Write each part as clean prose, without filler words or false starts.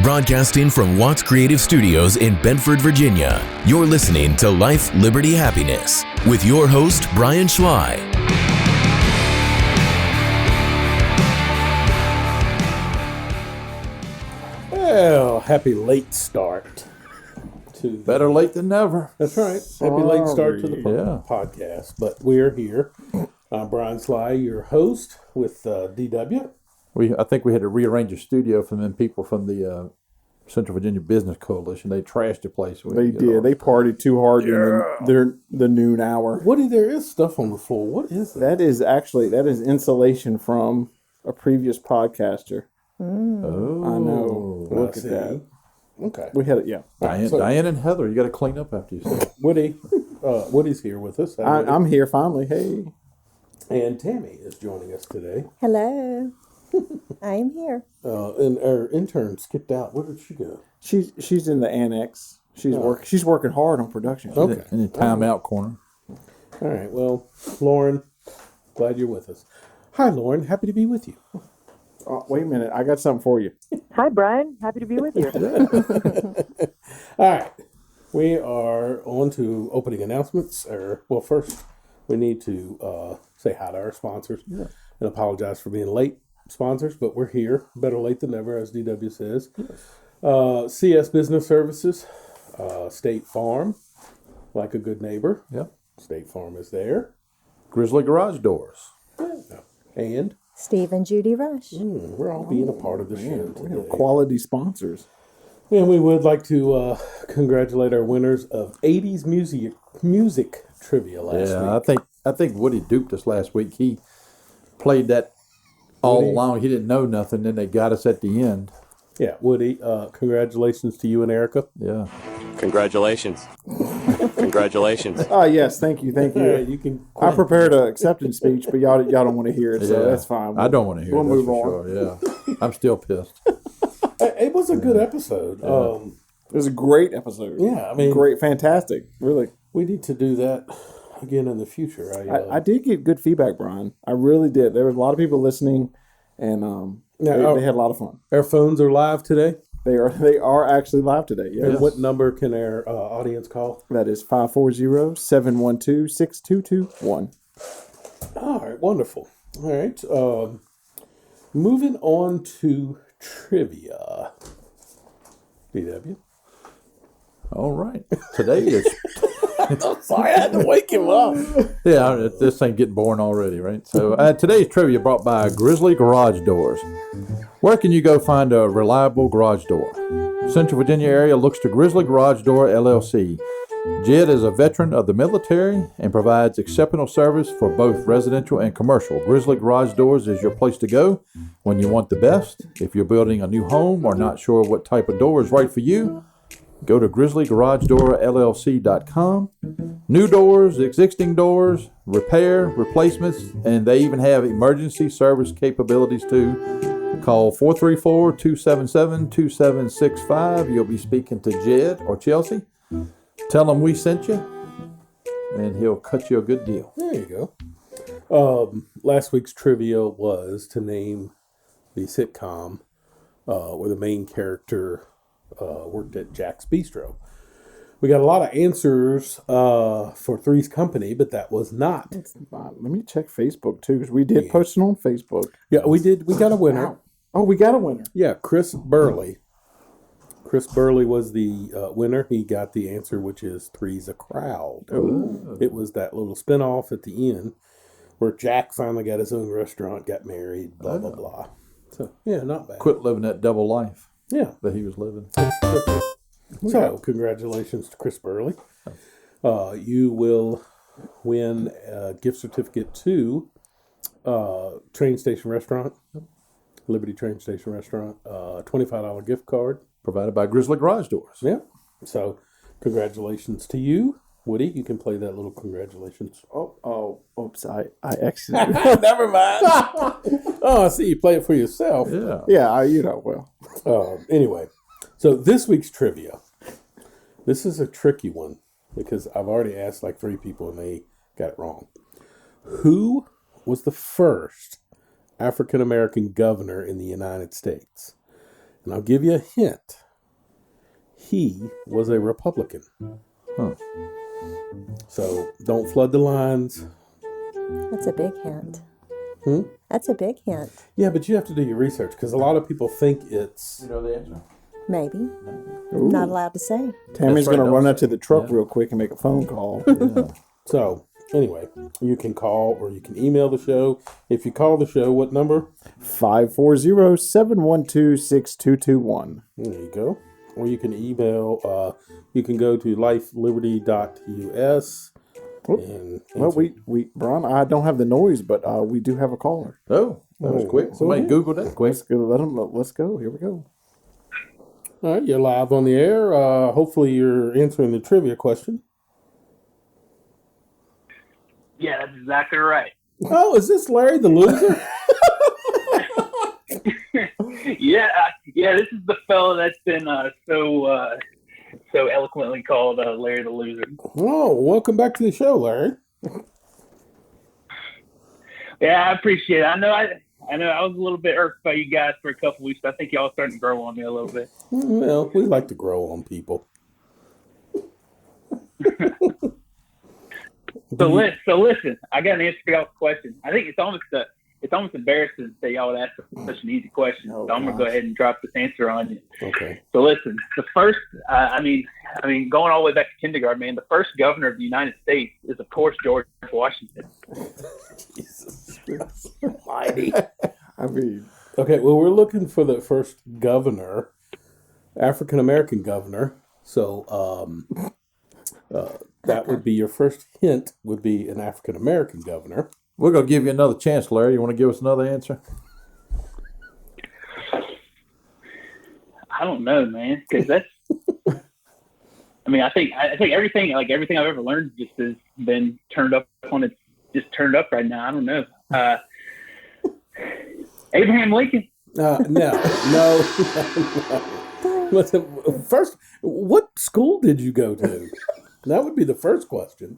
Broadcasting from Watts Creative Studios in Bedford, Virginia, you're listening to Life, Liberty, Happiness with your host, Brian Schley. Well, happy late start. Better late than never. That's right. Happy late start to the Yeah. podcast. But we're here. I'm Brian Schley, your host with DW. I think we had to rearrange a studio for them people from the Central Virginia Business Coalition. They trashed the place. They did. They partied too hard during the noon hour. Woody, there is stuff on the floor. What is that? That is insulation from a previous podcaster. Oh, I know. Look at that. Okay. We had it. Yeah. Diane and Heather, you got to clean up after yourself. Woody, Woody's here with us. I'm here finally. Hey. And Tammy is joining us today. Hello. I am here. And our intern skipped out. Where did she go? She's in the annex. She's working hard on production. Okay. In the timeout corner. All right. Well, Lauren, glad you're with us. Hi, Lauren. Happy to be with you. Wait a minute. I got something for you. Hi, Brian. Happy to be with you. All right. We are on to opening announcements. First, we need to say hi to our sponsors and apologize for being late, sponsors, but we're here. Better late than never, as DW says. CS Business Services, State Farm, like a good neighbor. Yep. State Farm is there. Grizzly Garage Doors. And Steve and Judy Rush. we're all being a part of the show today. Quality sponsors. And we would like to congratulate our winners of 80s music trivia last week. I think Woody duped us last week. He played that all along. He didn't know nothing. Then they got us at the end. Yeah, Woody, congratulations to you and Erica. Yeah. Congratulations. Congratulations. Yes, thank you. You can. I prepared an acceptance speech, but y'all don't want to hear it, so that's fine. I don't want to hear We'll it. move for on. Sure. Yeah. I'm still pissed. It was a good episode. It was a great episode. Yeah, I mean, great, fantastic, really. We need to do that again in the future. I did get good feedback, Brian. I really did. There was a lot of people listening, and they had a lot of fun. Our phones are live today. They are actually live today. Yes. And what number can our audience call? That is 540-712-6221. All right, wonderful. All right, moving on to trivia. DW. All right. Today is... Sorry, I had to wake him up. Yeah, this ain't getting boring already, right? So today's trivia brought by Grizzly Garage Doors. Where can you go find a reliable garage door? Central Virginia area looks to Grizzly Garage Door, LLC. Jed is a veteran of the military and provides exceptional service for both residential and commercial. Grizzly Garage Doors is your place to go when you want the best. If you're building a new home or not sure what type of door is right for you, go to grizzlygaragedoorllc.com. New doors, existing doors, repair, replacements, and they even have emergency service capabilities too. Call 434-277-2765. You'll be speaking to Jed or Chelsea. Tell them we sent you, and he'll cut you a good deal. There you go. Last week's trivia was to name the sitcom where the main character worked at Jack's Bistro. We got a lot of answers for Three's Company, but that was not. Let me check Facebook too, because we did post it on Facebook. Yeah, we did. We got a winner. Oh, we got a winner. Yeah, Chris Burley. Chris Burley was the winner. He got the answer, which is Three's a Crowd. Ooh. It was that little spinoff at the end where Jack finally got his own restaurant, got married, blah, blah, blah. So, yeah, not bad. Quit living that double life Yeah. that he was living. So, congratulations to Chris Burley. You will win a gift certificate to Train Station Restaurant, Liberty Train Station Restaurant, $25 gift card. Provided by Grizzly Garage Doors. Yeah. So, congratulations to you. Woody, you can play that little congratulations. Oops, I exited. Never mind. Oh, I see you play it for yourself. Yeah. Yeah, well. Anyway, so this week's trivia. This is a tricky one because I've already asked like 3 people and they got it wrong. Who was the first African-American governor in the United States? And I'll give you a hint. He was a Republican. Huh. So don't flood the lines. That's a big hint. Hmm? That's a big hint. Yeah, but you have to do your research because a lot of people think it's. You know the answer? Maybe. Ooh. Not allowed to say. Tammy's right, going to run don't up to the truck real quick and make a phone call. Yeah. So anyway, you can call or you can email the show. If you call the show, what number? 540-712-6221. There you go. Or you can email. You can go to lifeliberty.us. And Well, we Brian, I don't have the noise, but we do have a caller. Oh, that was quick. Somebody Googled that quick. Let's go. Here we go. All right, you're live on the air. Hopefully, you're answering the trivia question. Yeah, that's exactly right. Oh, is this Larry the Loser? Yeah, this is the fellow that's been so eloquently called Larry the Loser. Oh, welcome back to the show, Larry. Yeah, I appreciate it. I know I was a little bit irked by you guys for a couple weeks, but I think y'all starting to grow on me a little bit. Well, we like to grow on people. So listen, I got an answer for y'all's question. I think it's almost embarrassing that y'all would ask such an easy question. Oh, so I'm gonna go ahead and drop this answer on you. Okay. So listen, the first, I mean, going all the way back to kindergarten, man, the first governor of the United States is, of course, George Washington. Jesus Almighty. I mean, Okay, well, we're looking for the first governor, African American governor. So that would be your first hint. Would be an African American governor. We're going to give you another chance, Larry. You want to give us another answer? I don't know, man, because that's. I mean, I think everything I've ever learned just has been turned up on its just turned up right now. I don't know. Abraham Lincoln. No. First, what school did you go to? That would be the first question.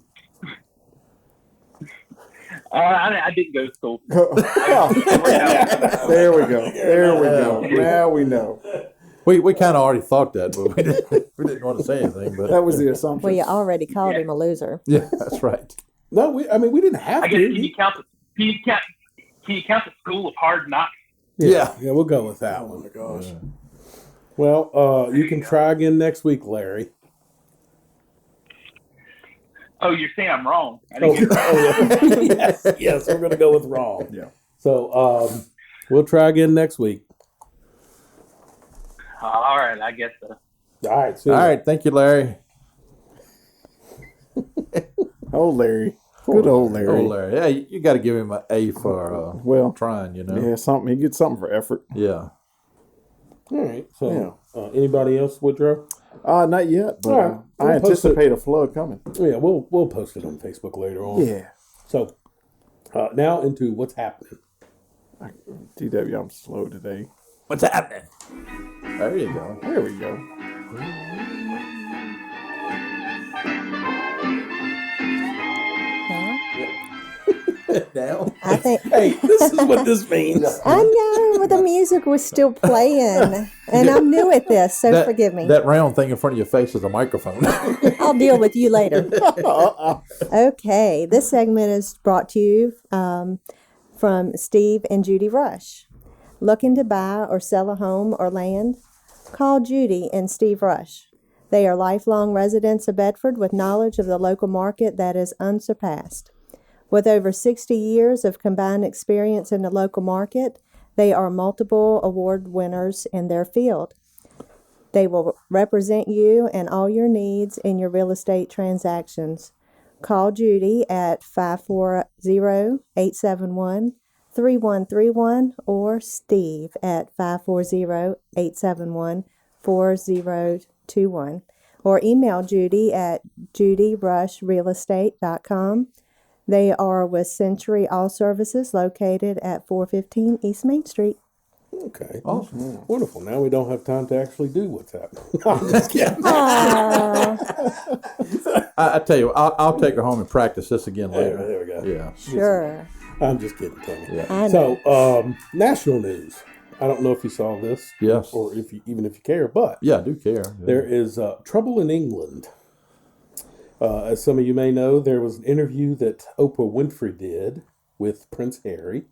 I didn't go to school. there we go. There we go. Now we know. We kind of already thought that, but we didn't want to say anything. But That was the assumption. Well, you already called him a loser. yeah, that's right. No, we didn't have I guess to. can you count the School of Hard Knocks? Yeah, we'll go with that one. Oh my gosh. Well, you can try again next week, Larry. Oh, you're saying I'm wrong. I didn't get it right. yes, we're going to go with wrong. Yeah. So we'll try again next week. All right, I guess so. All right. See All ya. right. Thank you, Larry. Oh, Larry. Good old Larry. Oh, Larry. Yeah, you got to give him an A for Well, trying, you know? yeah, something. He gets something for effort. Yeah. All right. So anybody else, Woodrow? Not yet, but All right. I We'll post anticipate a flood coming. Yeah, we'll post it on Facebook later on. Yeah. So now into what's happening. TW, I'm slow today. What's happening? There you go. There we go. Now? I think Hey, this is what this means. I know, but the music was still playing, and I'm new at this, so forgive me. That round thing in front of your face is a microphone. I'll deal with you later. Okay, this segment is brought to you from Steve and Judy Rush. Looking to buy or sell a home or land? Call Judy and Steve Rush. They are lifelong residents of Bedford with knowledge of the local market that is unsurpassed. With over 60 years of combined experience in the local market, they are multiple award winners in their field. They will represent you and all your needs in your real estate transactions. Call Judy at 540-871-3131 or Steve at 540-871-4021 or email Judy at judyrushrealestate.com. They are with Century All Services located at 415 East Main Street. Okay. Awesome. Wonderful. Now we don't have time to actually do what's happening. I'm just kidding. I tell you, I'll take her home and practice this again later. There we go. Yeah. Sure. I'm just kidding, Tammy. Yeah. I know. So, national news. I don't know if you saw this. Yes. Or even if you care, but Yeah, I do care. there is trouble in England. As some of you may know, there was an interview that Oprah Winfrey did with Prince Harry.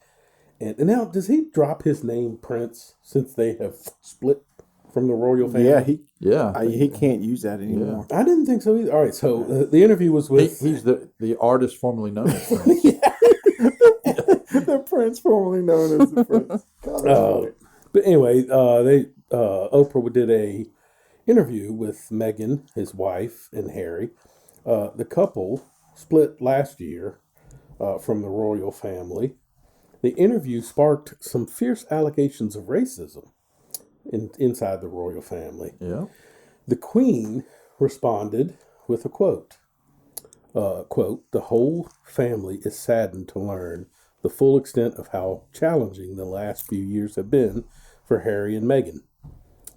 And now, does he drop his name Prince since they have split from the royal family? Yeah, he can't use that anymore. I didn't think so either. All right, so the interview was with... He's the artist formerly known as Prince. The prince formerly known as the prince. But anyway, Oprah did a interview with Meghan, his wife, and Harry. The couple split last year from the royal family. The interview sparked some fierce allegations of racism inside the royal family. Yeah. The Queen responded with a quote. Quote, "The whole family is saddened to learn the full extent of how challenging the last few years have been for Harry and Meghan."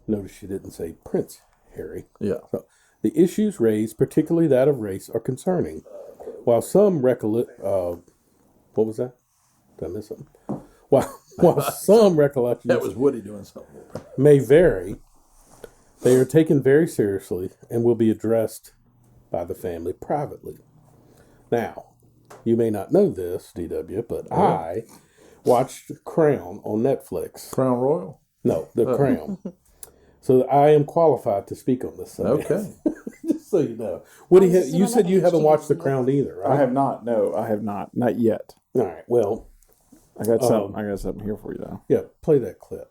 Notice she didn't say Prince Harry. Yeah. So, the issues raised, particularly that of race, are concerning. While some what was that? Did I miss something? While some recollections That was Woody doing something. may vary, they are taken very seriously and will be addressed by the family privately. Now, you may not know this, DW, but I watched Crown on Netflix. Crown Royal? No, The Crown. So I am qualified to speak on this subject. Okay. Just so you know. Woody, you said you haven't watched The Crown either, right? I have not. No, I have not. Not yet. All right, well, I got something here for you though. yeah, play that clip.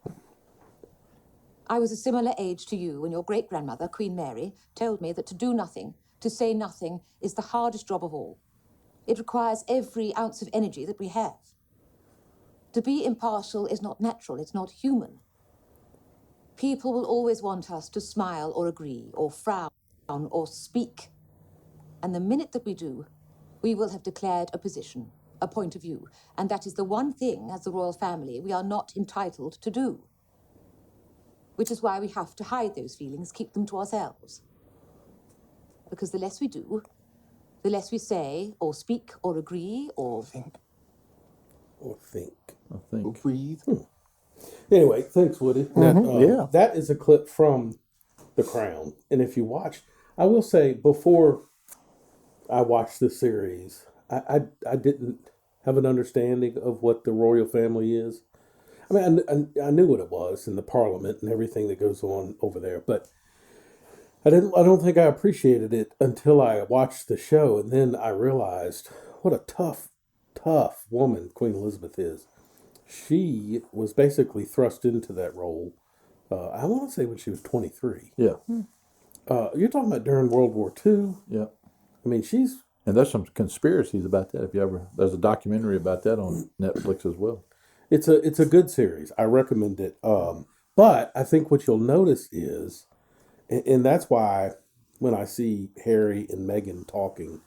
I was a similar age to you when your great-grandmother, Queen Mary, told me that to do nothing, to say nothing, is the hardest job of all. It requires every ounce of energy that we have. To be impartial is not natural, it's not human. People will always want us to smile or agree, or frown, or speak. And the minute that we do, we will have declared a position, a point of view. And that is the one thing, as the royal family, we are not entitled to do. Which is why we have to hide those feelings, keep them to ourselves. Because the less we do, the less we say, or speak, or agree, or think. Or think. I think. Breathe. Anyway, thanks, Woody. That is a clip from The Crown. And if you watch, I will say, before I watched the series, I didn't have an understanding of what the royal family is. I mean, I knew what it was in the Parliament and everything that goes on over there, but I don't think I appreciated it until I watched the show, and then I realized what a tough woman Queen Elizabeth is. She was basically thrust into that role, I want to say when she was 23. Yeah. You're talking about during World War II. Yeah. I mean, And there's some conspiracies about that. There's a documentary about that on Netflix as well. It's a good series. I recommend it. But I think what you'll notice is, and that's why when I see Harry and Meghan talking,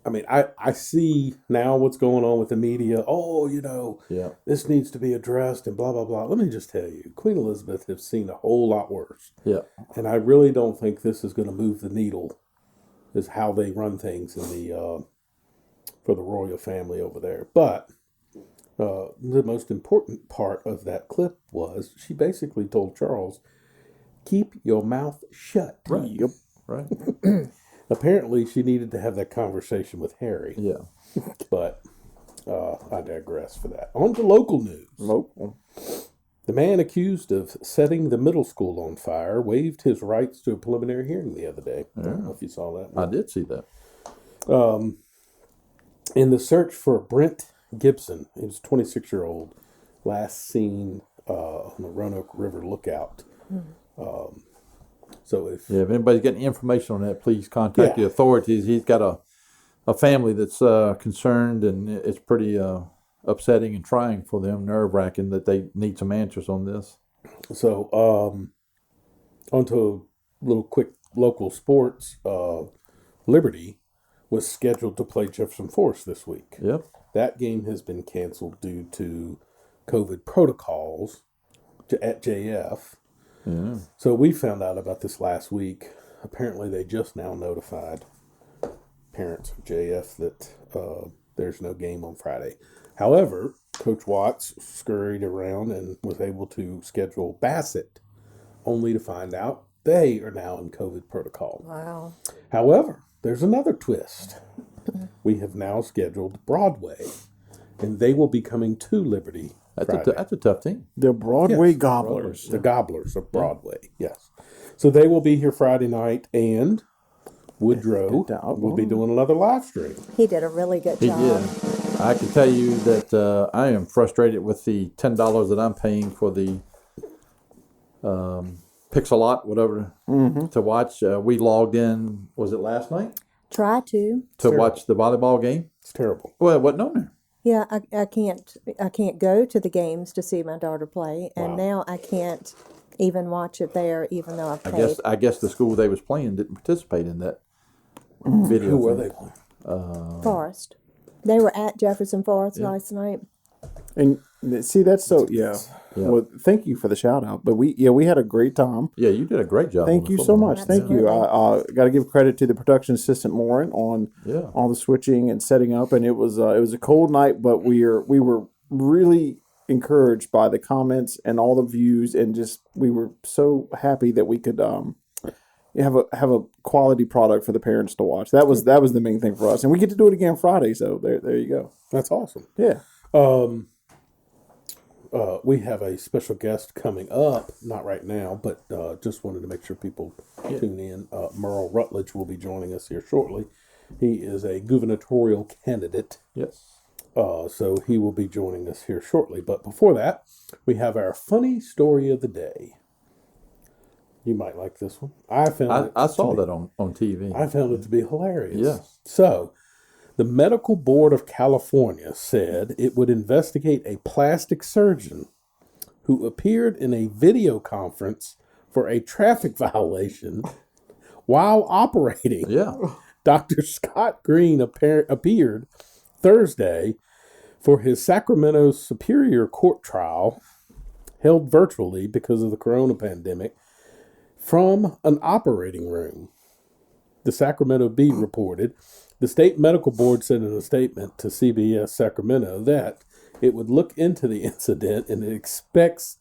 I see now what's going on with the media. Oh, this needs to be addressed and blah, blah, blah. Let me just tell you, Queen Elizabeth has seen a whole lot worse. Yeah. And I really don't think this is going to move the needle, is how they run things for the royal family over there. But the most important part of that clip was she basically told Charles, keep your mouth shut. Right. Yep. Right. Apparently, she needed to have that conversation with Harry. Yeah. But I digress for that. On to local news. Local. The man accused of setting the middle school on fire waived his rights to a preliminary hearing the other day. I don't know if you saw that. I did see that. In the search for Brent Gibson, he was a 26-year-old, last seen on the Roanoke River Lookout. So if anybody's got any information on that, please contact the authorities. He's got a family that's concerned, and it's pretty upsetting and trying for them, nerve-wracking that they need some answers on this. So onto a little quick local sports. Liberty was scheduled to play Jefferson Forest this week. Yep. That game has been canceled due to COVID protocols at JF. Yeah. So we found out about this last week. Apparently, they just now notified parents of JF that there's no game on Friday. However, Coach Watts scurried around and was able to schedule Bassett, only to find out they are now in COVID protocol. Wow. However, there's another twist. We have now scheduled Broadway, and they will be coming to Liberty Friday. That's a tough team. The Broadway Yes, Gobblers. The Gobblers of Broadway, yes. So they will be here Friday night, and Woodrow will be doing another live stream. He did a really good He job. did. I can tell you that I am frustrated with the $10 that I'm paying for the Pixelot, whatever, to watch. We logged in, was it last night? Try to. Watch the volleyball game? It's terrible. Well, it wasn't on there. Yeah, I can't go to the games to see my daughter play, and now I can't even watch it there, even though I've paid. I guess the school they was playing didn't participate in that video. Who were they playing? Forest. They were at Jefferson Forest last night. And see, that's so Well, thank you for the shout out. But we had a great time. Yeah, you did a great job. Thank you so much. Thank you. I got to give credit to the production assistant Lauren on all the switching and setting up. And it was a cold night, but we were really encouraged by the comments and all the views, and just we were so happy that we could have a quality product for the parents to watch. That was the main thing for us, and we get to do it again Friday. So there you go. That's awesome. Yeah. We have a special guest coming up, not right now, but just wanted to make sure people tune in. Merle Rutledge will be joining us here shortly. He is a gubernatorial candidate. Yes. So he will be joining us here shortly. But before that, we have our funny story of the day. You might like this one. I saw that on TV. I found it to be hilarious. Yes. So, the Medical Board of California said it would investigate a plastic surgeon who appeared in a video conference for a traffic violation while operating. Yeah. Dr. Scott Green appeared Thursday for his Sacramento Superior Court trial, held virtually because of the corona pandemic, from an operating room. The Sacramento Bee reported. The state medical board said in a statement to CBS Sacramento that it would look into the incident and it expects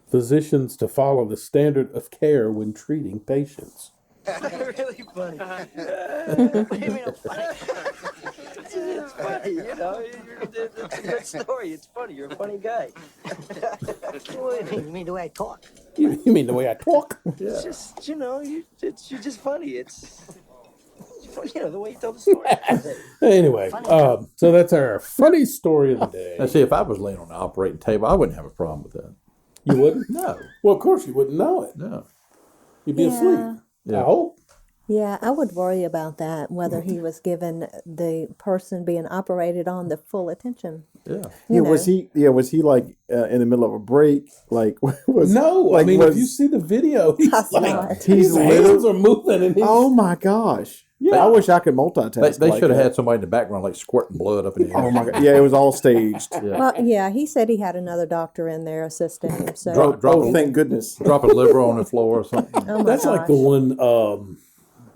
physicians to follow the standard of care when treating patients. Really funny. What do you mean I'm funny? It's funny, you know. It's a good story. It's funny. You're a funny guy. What do you mean the way I talk? You mean the way I talk? It's just, you know, you're just funny. It's you know, the way you tell the story. Anyway, so that's our funny story of the day. Now, see, if I was laying on the operating table, I wouldn't have a problem with that. You wouldn't? No. Well, of course you wouldn't know it. No. You'd be asleep. Yeah. I hope. Yeah, I would worry about that, whether he was given the person being operated on the full attention. Yeah. Was he like in the middle of a break? Like if you see the video, his hands are moving and oh my gosh. Yeah, I wish I could multitask. They should have had somebody in the background like squirting blood up in the air. Oh my god! Yeah, it was all staged. Well, yeah, he said he had another doctor in there assisting him. So thank goodness! Drop a liver on the floor or something. That's like the one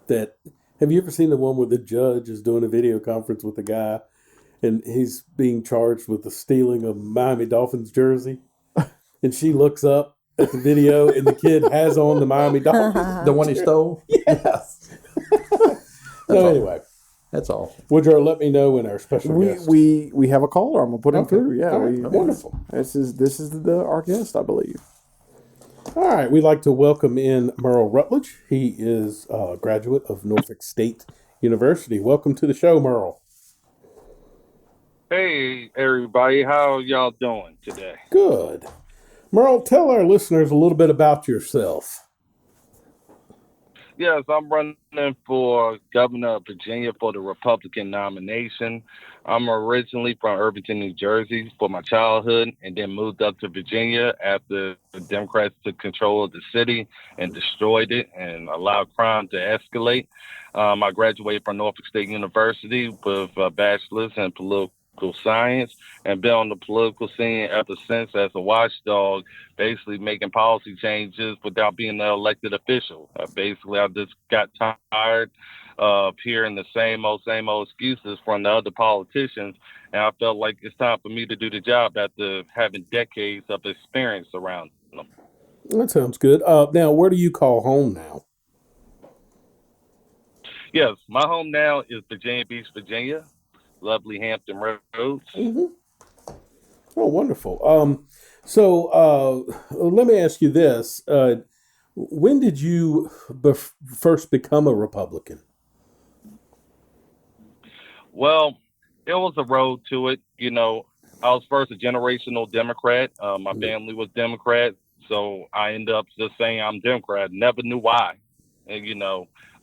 that. Have you ever seen the one where the judge is doing a video conference with the guy, and he's being charged with the stealing of Miami Dolphins jersey, and she looks up at the video, and the kid has on the Miami Dolphins, the one he stole. Yes. So anyway, that's all. Woodrow, let me know when our special guest. We have a caller. I'm gonna put him through. Yeah, wonderful. This is our guest, I believe. All right, we'd like to welcome in Merle Rutledge. He is a graduate of Norfolk State University. Welcome to the show, Merle. Hey, everybody. How y'all doing today? Good. Merle, tell our listeners a little bit about yourself. Yes, I'm running for governor of Virginia for the Republican nomination. I'm originally from Irvington, New Jersey for my childhood, and then moved up to Virginia after the Democrats took control of the city and destroyed it and allowed crime to escalate. I graduated from Norfolk State University with a bachelor's in science and been on the political scene ever since as a watchdog, basically making policy changes without being an elected official. Basically, I just got tired of hearing the same old excuses from the other politicians, and I felt like it's time for me to do the job after having decades of experience around them. That sounds good. Now, where do you call home now? Yes, my home now is Virginia Beach, Virginia, lovely Hampton Roads. Mm-hmm. Oh, wonderful. So let me ask you this. When did you first become a Republican? Well, it was a road to it. You know, I was first a generational Democrat. My family was Democrat, so I ended up just saying I'm Democrat. Never knew why, and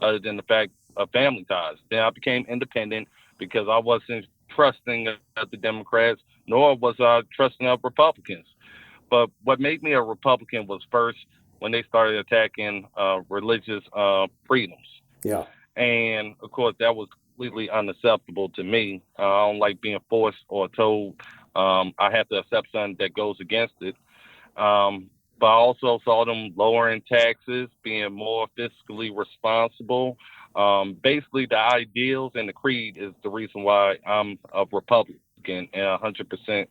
other than the fact of family ties. Then I became independent because I wasn't trusting of the Democrats, nor was I trusting of Republicans. But what made me a Republican was first when they started attacking religious freedoms. Yeah. And of course, that was completely unacceptable to me. I don't like being forced or told I have to accept something that goes against it. But I also saw them lowering taxes, being more fiscally responsible. Basically, the ideals and the creed is the reason why I'm a Republican and 100%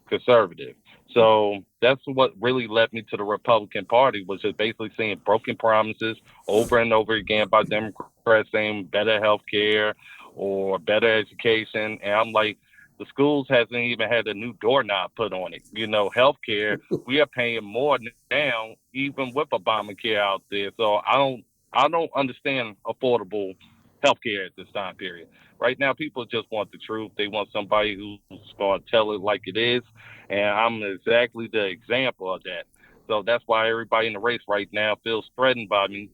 conservative. So that's what really led me to the Republican Party, was just basically seeing broken promises over and over again by Democrats saying better health care or better education. And I'm like, the schools hasn't even had a new doorknob put on it. Healthcare, we are paying more now, even with Obamacare out there. So I don't understand affordable healthcare at this time period. Right now, people just want the truth. They want somebody who's going to tell it like it is. And I'm exactly the example of that. So that's why everybody in the race right now feels threatened by me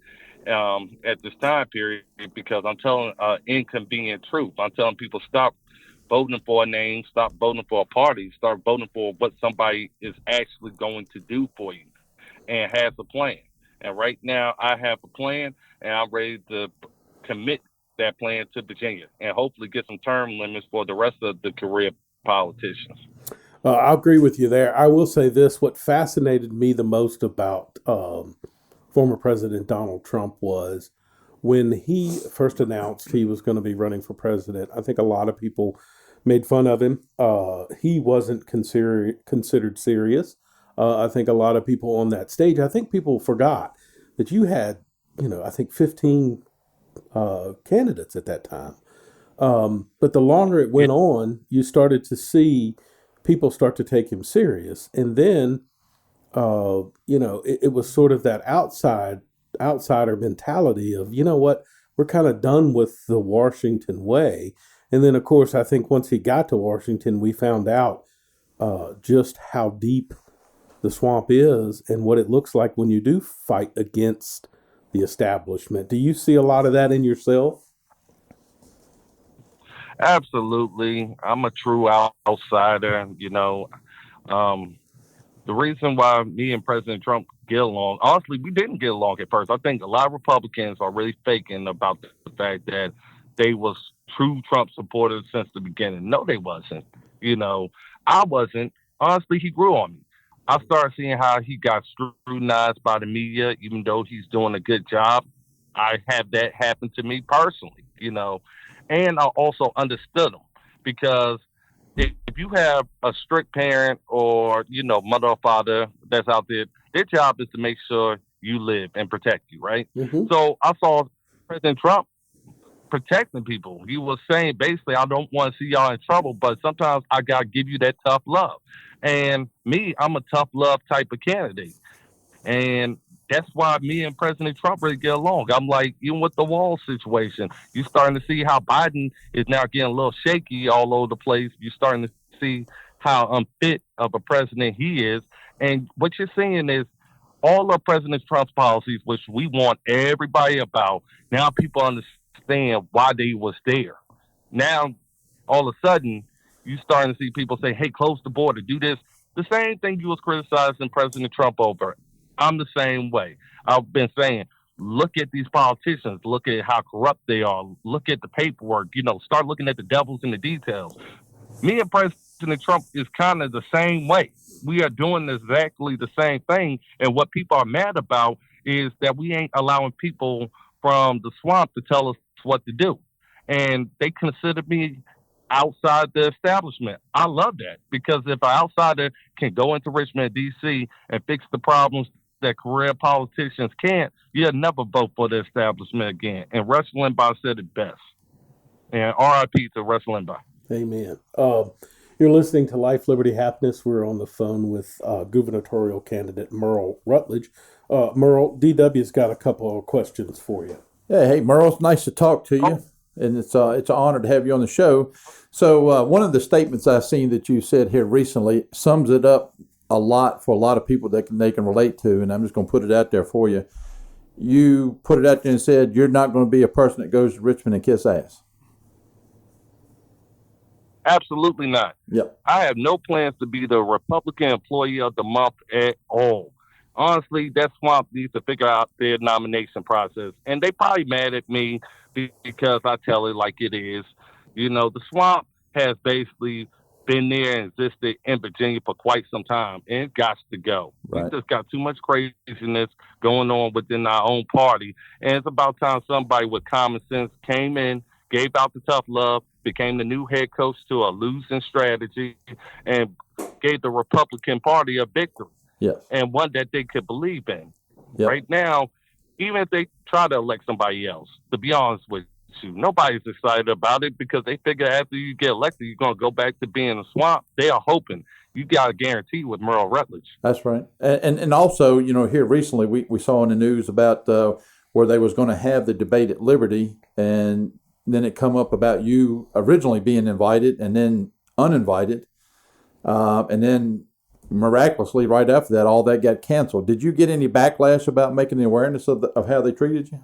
at this time period, because I'm telling inconvenient truth. I'm telling people, stop voting for a name, stop voting for a party, start voting for what somebody is actually going to do for you and has a plan. And right now I have a plan, and I'm ready to commit that plan to Virginia and hopefully get some term limits for the rest of the career politicians. I agree with you there. I will say this. What fascinated me the most about former President Donald Trump was when he first announced he was going to be running for president. I think a lot of people made fun of him. He wasn't considered serious. I think a lot of people on that stage, I think people forgot that you had, I think 15 candidates at that time. But the longer it went on, you started to see people start to take him serious. And then, it was sort of that outsider mentality of, what, we're kind of done with the Washington way. And then, of course, I think once he got to Washington, we found out just how deep the swamp is and what it looks like when you do fight against the establishment. Do you see a lot of that in yourself? Absolutely. I'm a true outsider. The reason why me and President Trump get along, honestly, we didn't get along at first. I think a lot of Republicans are really faking about the fact that they was true Trump supporters since the beginning. No, they wasn't. I wasn't. Honestly, he grew on me. I started seeing how he got scrutinized by the media, even though he's doing a good job. I had that happen to me personally, and I also understood him, because if you have a strict parent or, mother or father that's out there, their job is to make sure you live and protect you, right? Mm-hmm. So I saw President Trump protecting people. He was saying, basically, I don't want to see y'all in trouble, but sometimes I got to give you that tough love. And me, I'm a tough love type of candidate. And that's why me and President Trump really get along. I'm like, even with the wall situation, you're starting to see how Biden is now getting a little shaky all over the place. You're starting to see how unfit of a president he is. And what you're seeing is all of President Trump's policies, which we want everybody about, now people understand why they was there. Now, all of a sudden, you're starting to see people say, hey, close the border, do this. The same thing you was criticizing President Trump over. I'm the same way. I've been saying, look at these politicians, look at how corrupt they are, look at the paperwork, start looking at the devils in the details. Me and President Trump is kind of the same way. We are doing exactly the same thing. And what people are mad about is that we ain't allowing people from the swamp to tell us what to do. And they consider me outside the establishment. I love that because if an outsider can go into Richmond, D.C. and fix the problems that career politicians can't, you'll never vote for the establishment again. And Rush Limbaugh said it best. And RIP to Rush Limbaugh. Amen. You're listening to Life, Liberty, Happiness. We're on the phone with gubernatorial candidate Merle Rutledge. Merle, DW's got a couple of questions for you. Yeah, hey, Merle, it's nice to talk to you, and it's an honor to have you on the show. So one of the statements I've seen that you said here recently sums it up a lot for a lot of people that they can relate to, and I'm just going to put it out there for you. You put it out there and said you're not going to be a person that goes to Richmond and kiss ass. Absolutely not. Yep. I have no plans to be the Republican Employee of the Month at all. Honestly, that swamp needs to figure out their nomination process. And they probably mad at me because I tell it like it is. You know, the swamp has basically been there and existed in Virginia for quite some time, and it got to go. Right. We just got too much craziness going on within our own party. And it's about time somebody with common sense came in, gave out the tough love, became the new head coach to a losing strategy, and gave the Republican Party a victory. Yes. And one that they could believe in. Yep. Right now, even if they try to elect somebody else, to be honest with you, nobody's excited about it because they figure after you get elected, you're going to go back to being a swamp. They are hoping. You got a guarantee with Merle Rutledge. That's right. And also, you know, here recently we saw in the news about where they was going to have the debate at Liberty, and then it come up about you originally being invited and then uninvited, and then miraculously right after that, all that got canceled. Did you get any backlash about making the awareness of how they treated you?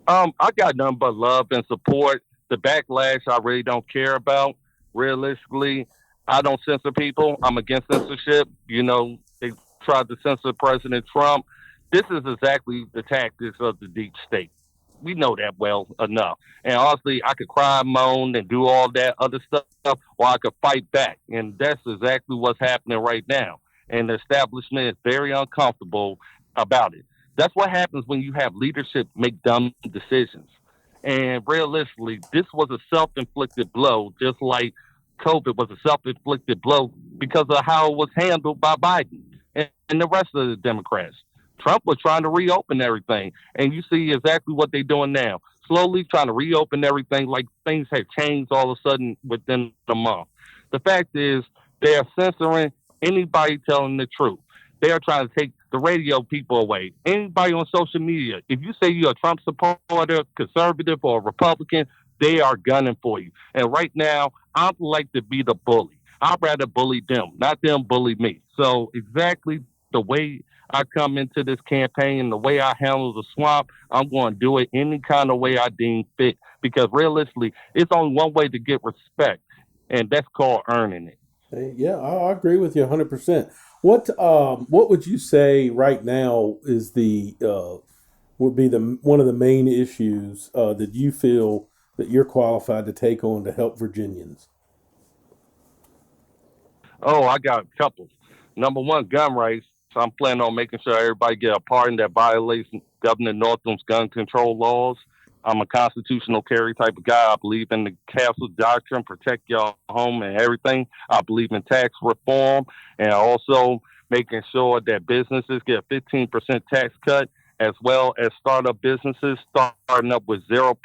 I got nothing but love and support. The backlash I really don't care about. Realistically, I don't censor people. I'm against censorship. You know, they tried to censor President Trump. This is exactly the tactics of the deep state. We know that well enough. And honestly, I could cry, moan, and do all that other stuff, or I could fight back. And that's exactly what's happening right now. And the establishment is very uncomfortable about it. That's what happens when you have leadership make dumb decisions. And realistically, this was a self-inflicted blow, just like COVID was a self-inflicted blow because of how it was handled by Biden and the rest of the Democrats. Trump was trying to reopen everything, and you see exactly what they're doing now. Slowly trying to reopen everything like things have changed all of a sudden within a month. The fact is they are censoring anybody telling the truth. They are trying to take the radio people away. Anybody on social media, if you say you're a Trump supporter, conservative, or Republican, they are gunning for you. And right now, I'd like to be the bully. I'd rather bully them, not them bully me. So exactly the way I come into this campaign, the way I handle the swamp, I'm going to do it any kind of way I deem fit. Because realistically, it's only one way to get respect, and that's called earning it. Yeah, I agree with you 100%. What would you say right now is would be one of the main issues that you feel that you're qualified to take on to help Virginians? Oh, I got a couple. Number one, gun rights. So I'm planning on making sure everybody get a pardon that violates Governor Northam's gun control laws. I'm a constitutional carry type of guy. I believe in the castle doctrine, protect your home and everything. I believe in tax reform and also making sure that businesses get a 15% tax cut, as well as startup businesses starting up with zero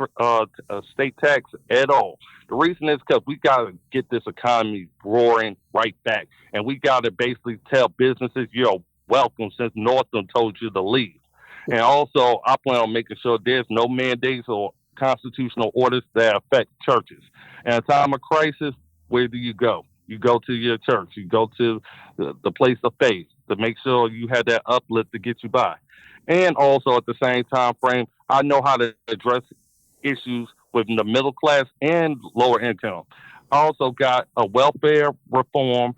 state tax at all. The reason is because we got to get this economy roaring right back. And we got to basically tell businesses, you're welcome since Northam told you to leave. And also, I plan on making sure there's no mandates or constitutional orders that affect churches. In a time of crisis, where do you go? You go to your church. You go to the place of faith to make sure you have that uplift to get you by. And also, at the same time frame, I know how to address issues within the middle class and lower income. I also got a welfare reform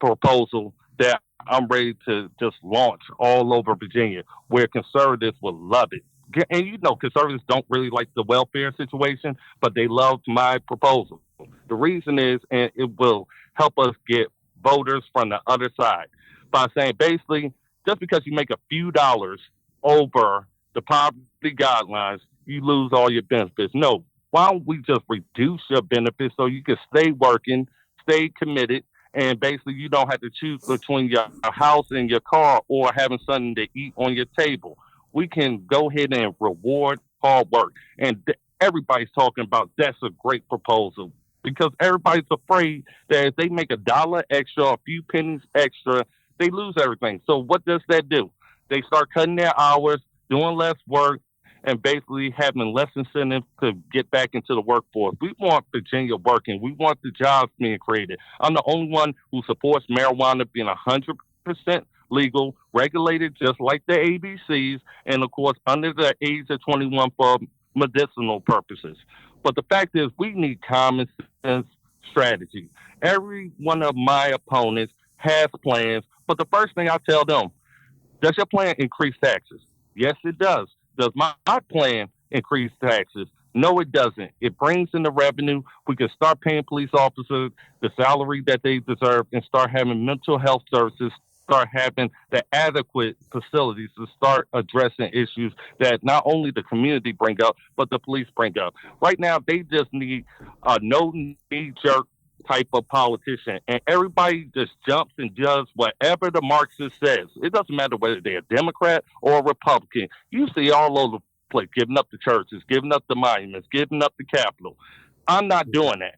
proposal that I'm ready to just launch all over Virginia, where conservatives will love it. and you know, conservatives don't really like the welfare situation, but they love my proposal. The reason is, and it will help us get voters from the other side by saying basically, just because you make a few dollars over the poverty guidelines, you lose all your benefits. No, why don't we just reduce your benefits so you can stay working, stay committed, and basically you don't have to choose between your house and your car or having something to eat on your table. We can go ahead and reward hard work. And everybody's talking about that's a great proposal because everybody's afraid that if they make a dollar extra, a few pennies extra, they lose everything. So what does that do? They start cutting their hours, doing less work, and basically having less incentive to get back into the workforce. We want Virginia working. We want the jobs being created. I'm the only one who supports marijuana being 100% legal, regulated just like the ABCs, and of course under the age of 21 for medicinal purposes. But the fact is, we need common sense strategy. Every one of my opponents has plans, but the first thing I tell them, does your plan increase taxes? Yes, it does. Does my plan increase taxes? No, it doesn't. It brings in the revenue. We can start paying police officers the salary that they deserve and start having mental health services, start having the adequate facilities to start addressing issues that not only the community bring up, but the police bring up. Right now, they just need a no knee-jerk type of politician, and everybody just jumps and does whatever the Marxist says. It doesn't matter whether they're a Democrat or a Republican. You see all over the place, giving up the churches, giving up the monuments, giving up the Capitol. I'm not doing that.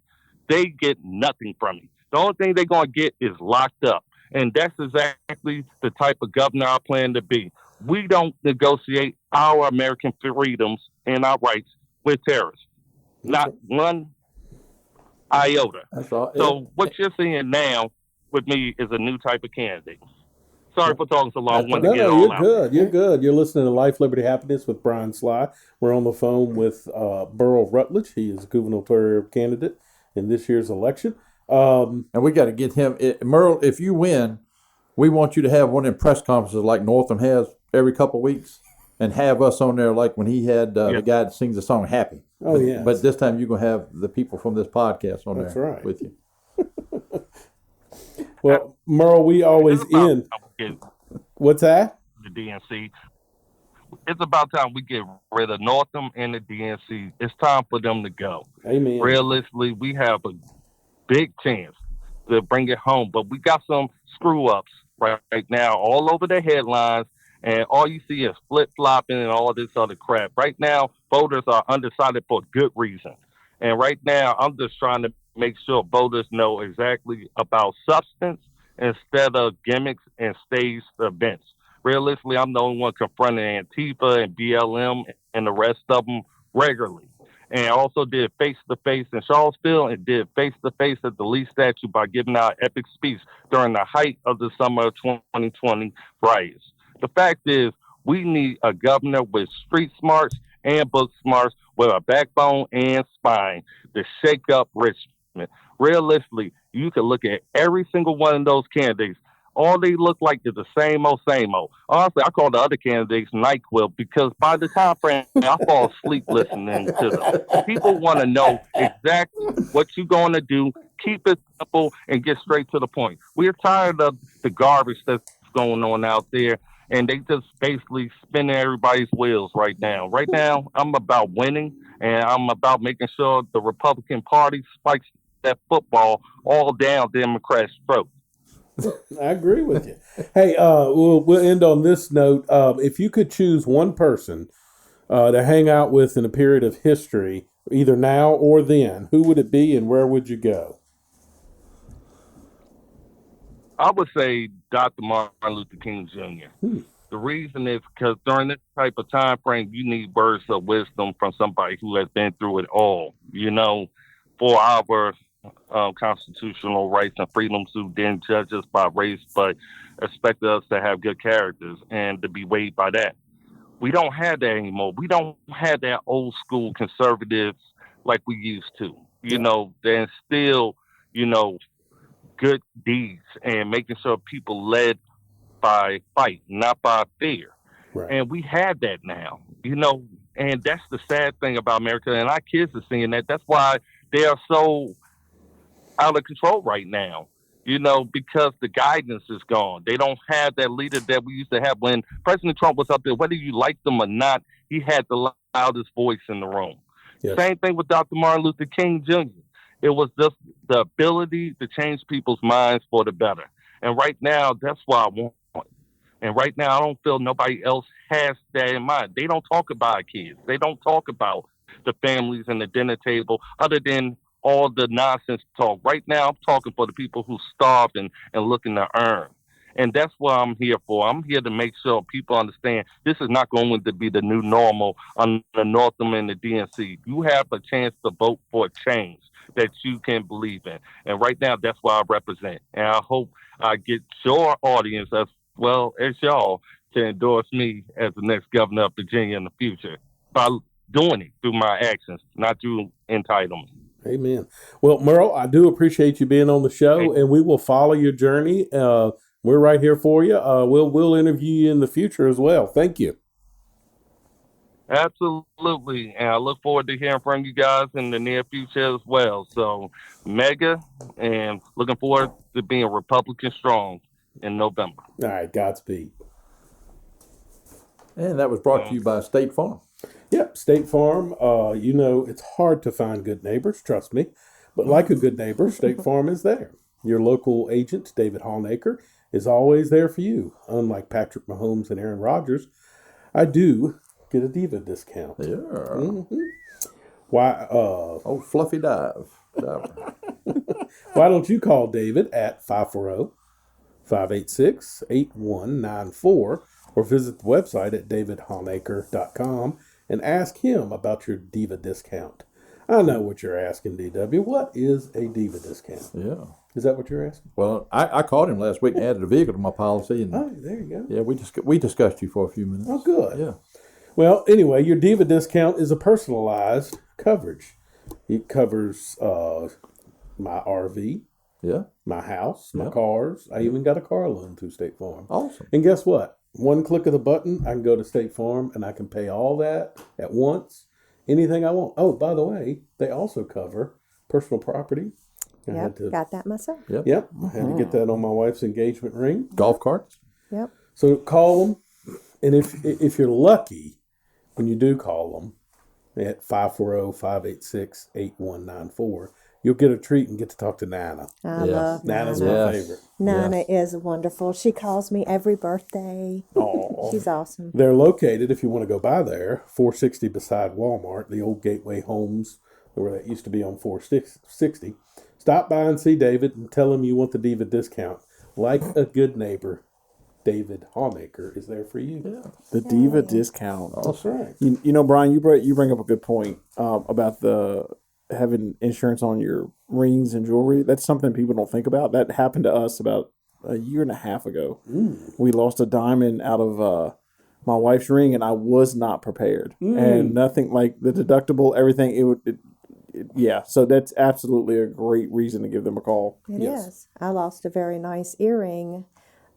They get nothing from me. The only thing they're going to get is locked up, and that's exactly the type of governor I plan to be. We don't negotiate our American freedoms and our rights with terrorists. Not one iota. So what you're seeing now with me is a new type of candidate. Sorry for talking so long. You're good. You're good. You're listening to Life, Liberty, Happiness with Brian Sly. We're on the phone with Burl Rutledge. He is a gubernatorial candidate in this year's election. And we got to get him. Merle, if you win, we want you to have one of them press conferences like Northam has every couple of weeks and have us on there like when he had the guy that sings the song Happy. Oh, yeah. But this time you're going to have the people from this podcast on there with you. Well, Merle, we always end. What's that? The DNC. It's about time we get rid of Northam and the DNC. It's time for them to go. Amen. Realistically, we have a big chance to bring it home, but we got some screw-ups right now all over the headlines, and all you see is flip-flopping and all this other crap. Right now, voters are undecided for good reason. And right now, I'm just trying to make sure voters know exactly about substance instead of gimmicks and staged events. Realistically, I'm the only one confronting Antifa and BLM and the rest of them regularly. And I also did face-to-face in Charlottesville and did face-to-face at the Lee statue by giving out epic speech during the height of the summer of 2020 riots. The fact is, we need a governor with street smarts and book smarts with a backbone and spine to shake up Richmond. Realistically, you can look at every single one of those candidates. All they look like is the same old, same old. Honestly, I call the other candidates NyQuil because by the time frame, I fall asleep listening to them. People want to know exactly what you're going to do, keep it simple, and get straight to the point. We're tired of the garbage that's going on out there, and they just basically spinning everybody's wheels right now. Right now, I'm about winning, and I'm about making sure the Republican Party spikes that football all down Democrats' throat. I agree with you. Hey, we'll end on this note. If you could choose one person to hang out with in a period of history, either now or then, who would it be and where would you go? I would say Dr. Martin Luther King Jr. The reason is because during this type of time frame, you need words of wisdom from somebody who has been through it all, you know, for our constitutional rights and freedoms, who didn't judge us by race, but expected us to have good characters and to be weighed by that. We don't have that anymore. We don't have that old school conservatives like we used to. You know, they instill, you know, good deeds and making sure people led by fight, not by fear. Right. And we have that now. You know, and that's the sad thing about America, and our kids are seeing that. That's why they are so out of control right now. You know, because the guidance is gone. They don't have that leader that we used to have when President Trump was up there. Whether you liked them or not, he had the loudest voice in the room. Yes. Same thing with Dr. Martin Luther King Jr. It was just the ability to change people's minds for the better. And right now, that's what I want. And right now, I don't feel nobody else has that in mind. They don't talk about kids. They don't talk about the families and the dinner table other than all the nonsense talk. Right now, I'm talking for the people who starved and looking to earn. And that's what I'm here for. I'm here to make sure people understand this is not going to be the new normal on the Northam and the DNC. You have a chance to vote for a change that you can believe in. And right now, that's what I represent. And I hope I get your audience as well as y'all to endorse me as the next governor of Virginia in the future by doing it through my actions, not through entitlement. Amen. Well, Merle, I do appreciate you being on the show, and we will follow your journey. We're right here for you. We'll interview you in the future as well. Thank you. Absolutely. And I look forward to hearing from you guys in the near future as well. So, mega, and looking forward to being Republican strong in November. All right. Godspeed. And that was brought to you by State Farm. Yep, State Farm. You know, it's hard to find good neighbors, trust me. But like a good neighbor, State Farm is there. Your local agent, David Hallnaker, is always there for you. Unlike Patrick Mahomes and Aaron Rodgers, I do get a Diva discount. Yeah. Mm-hmm. Why? Oh, Fluffy Diver. Why don't you call David at 540-586-8194 or visit the website at davidhallnaker.com and ask him about your Diva discount. I know what you're asking, DW. What is a Diva discount? Yeah. Is that what you're asking? Well, I called him last week and added a vehicle to my policy. And oh, there you go. Yeah, we discussed you for a few minutes. Oh, good. Yeah. Well, anyway, your Diva discount is a personalized coverage. It covers my RV, my house, my cars. I even got a car loan through State Farm. Awesome. And guess what? One click of the button, I can go to State Farm and I can pay all that at once, anything I want. Oh, by the way, they also cover personal property. Got that myself. Yep. I had to get that on my wife's engagement ring. Golf carts. Yep. So call them, and if you're lucky, when you do call them at 540-586-8194, you'll get a treat and get to talk to Nana. I love Nana's Nana. my favorite. Nana is wonderful. She calls me every birthday. Oh, she's awesome. They're located, if you want to go by there, 460 beside Walmart, the old Gateway Homes, where that used to be on 460. Stop by and see David and tell him you want the Diva discount. Like a good neighbor, David Hallnaker is there for you. Yeah. The Diva discount. That's right. You know, Brian, you bring up a good point about the having insurance on your rings and jewelry. That's something people don't think about. That happened to us about a year and a half ago. We lost a diamond out of my wife's ring, and I was not prepared. And nothing like the deductible, everything. Yeah, so that's absolutely a great reason to give them a call. It is. I lost a very nice earring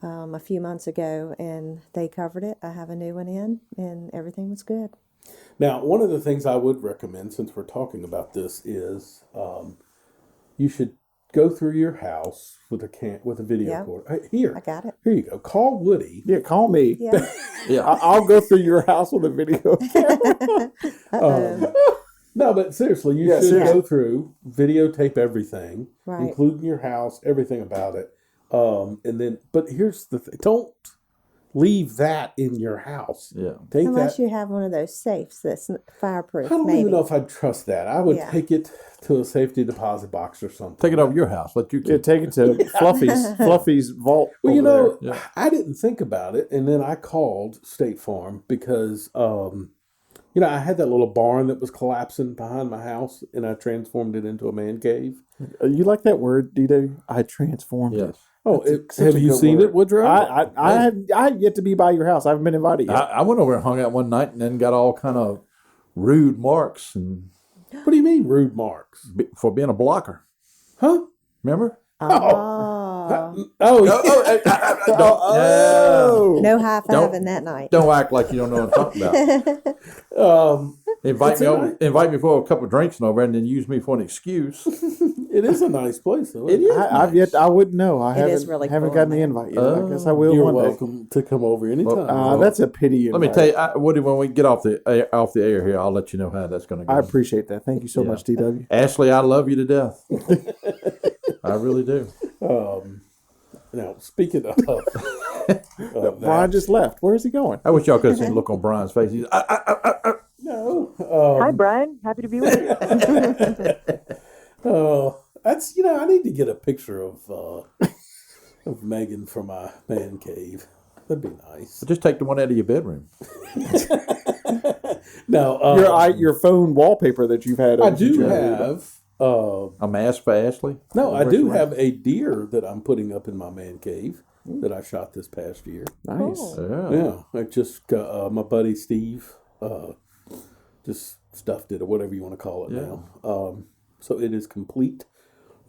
a few months ago, and they covered it. I have a new one in, and everything was good. Now, one of the things I would recommend, since we're talking about this, is you should go through your house with a video recorder. Here, I got it. Here you go. Call Woody. Yeah, call me. Yeah, I'll go through your house with a video. No, but seriously, you should go through, videotape everything, including your house, everything about it. And then, but here's the thing: don't leave that in your house. Yeah. Unless you have one of those safes that's fireproof. I don't even know if I'd trust that. I would take it to a safety deposit box or something. Take it over your house. Let you take it to Fluffy's vault. Well, you know, I didn't think about it, and then I called State Farm because you know, I had that little barn that was collapsing behind my house, and I transformed it into a man cave. You like that word, D-Day? I transformed it. Oh, have you seen it, Woodrow? I had yet to be by your house. I haven't been invited yet. I went over and hung out one night and then got all kind of rude marks. And what do you mean rude marks? For being a blocker. Huh? Remember? Oh. No high fiving that night. Don't act like you don't know what I'm talking about. Invite me for a couple of drinks and over, and then use me for an excuse. It is a nice place, though. It is. I wouldn't know. I haven't really haven't cool, gotten the man. invite yet. I guess I will. You're one day. welcome to come over anytime. That's a pity. Let me tell you, Woody, when we get off the air here, I'll let you know how that's going to go. I appreciate that. Thank you so much, DW. Ashley, I love you to death. I really do. Now, speaking of Brian just left. Where is he going? I wish y'all could have seen the look on Brian's face. He's, no. Hi, Brian. Happy to be with you. That's I need to get a picture of Megan for my man cave. That'd be nice. just take the one out of your bedroom. No, your phone wallpaper that you've had. I do have a mask for Ashley. No, I do have a deer that I'm putting up in my man cave that I shot this past year. Nice. Oh. Yeah, I just my buddy Steve just stuffed it or whatever you want to call it now. So it is complete.